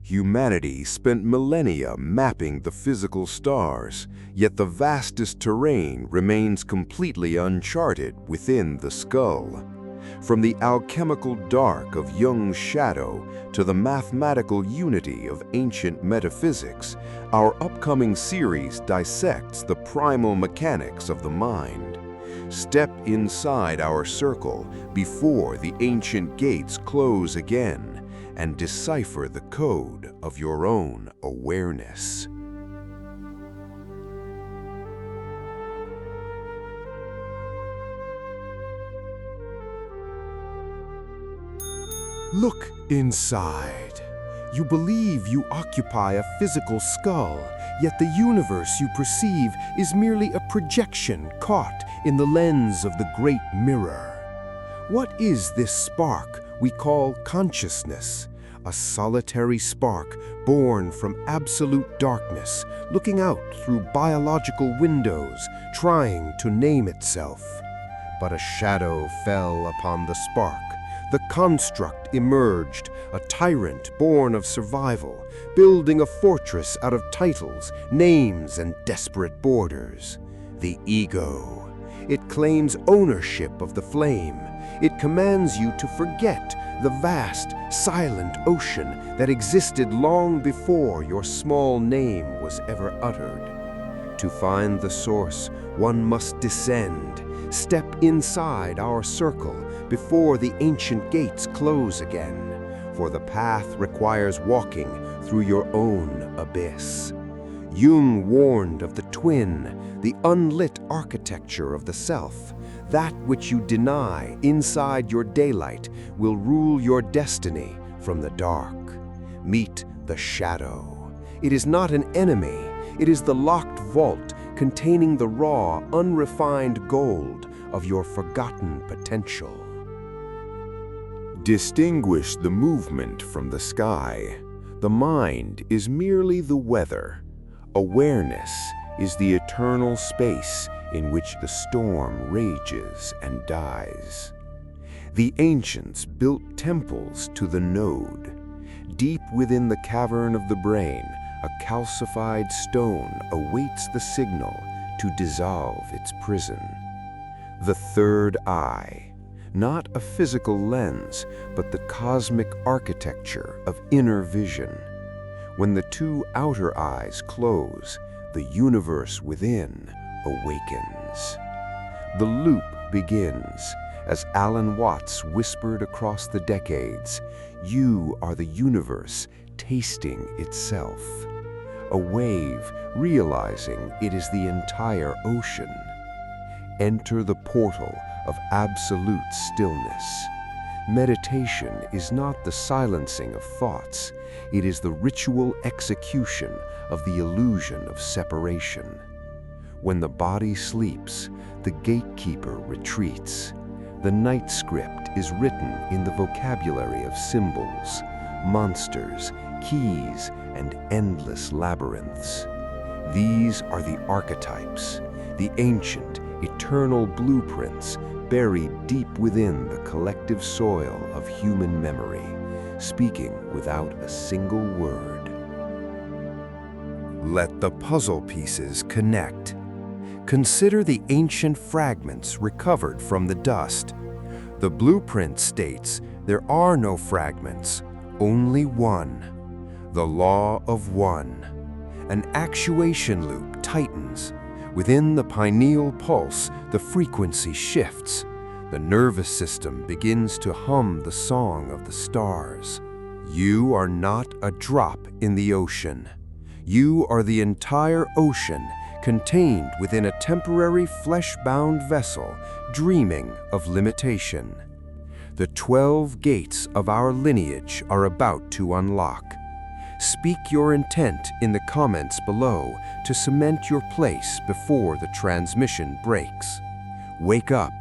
Humanity spent millennia mapping the physical stars, yet the vastest terrain remains completely uncharted within the skull. From the alchemical dark of Jung's shadow to the mathematical unity of ancient metaphysics, our upcoming series dissects the primal mechanics of the mind. Step inside our circle before the ancient gates close again, and decipher the code of your own awareness. Look inside. You believe you occupy a physical skull, yet the universe you perceive is merely a projection caught in the lens of the great mirror. What is this spark we call consciousness? A solitary spark born from absolute darkness, looking out through biological windows, trying to name itself. But a shadow fell upon the spark. The construct emerged, a tyrant born of survival, building a fortress out of titles, names, and desperate borders. The ego. It claims ownership of the flame. It commands you to forget the vast, silent ocean that existed long before your small name was ever uttered. To find the source, one must descend, step inside our circle before the ancient gates close again, for the path requires walking through your own abyss. Jung warned of the twin, the unlit architecture of the self. That which you deny inside your daylight will rule your destiny from the dark. Meet the shadow. It is not an enemy. It is the locked vault containing the raw, unrefined gold of your forgotten potential. Distinguish the movement from the sky. The mind is merely the weather. Awareness is the eternal space in which the storm rages and dies. The ancients built temples to the node. Deep within the cavern of the brain, a calcified stone awaits the signal to dissolve its prison. The third eye, not a physical lens, but the cosmic architecture of inner vision. When the two outer eyes close, the universe within awakens. The loop begins, as Alan Watts whispered across the decades, "You are the universe tasting itself." A wave realizing it is the entire ocean. Enter the portal of absolute stillness. Meditation is not the silencing of thoughts. It is the ritual execution of the illusion of separation. When the body sleeps, the gatekeeper retreats. The night script is written in the vocabulary of symbols, monsters, keys, and endless labyrinths. These are the archetypes, the ancient, eternal blueprints buried deep within the collective soil of human memory, speaking without a single word. Let the puzzle pieces connect. Consider the ancient fragments recovered from the dust. The blueprint states there are no fragments, only one. The law of one. An actuation loop tightens. Within the pineal pulse, the frequency shifts. The nervous system begins to hum the song of the stars. You are not a drop in the ocean. You are the entire ocean, contained within a temporary flesh-bound vessel, dreaming of limitation. The 12 gates of our lineage are about to unlock. Speak your intent in the comments below to cement your place before the transmission breaks. Wake up.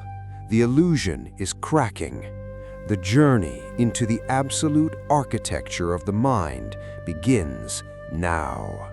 The illusion is cracking. The journey into the absolute architecture of the mind begins now.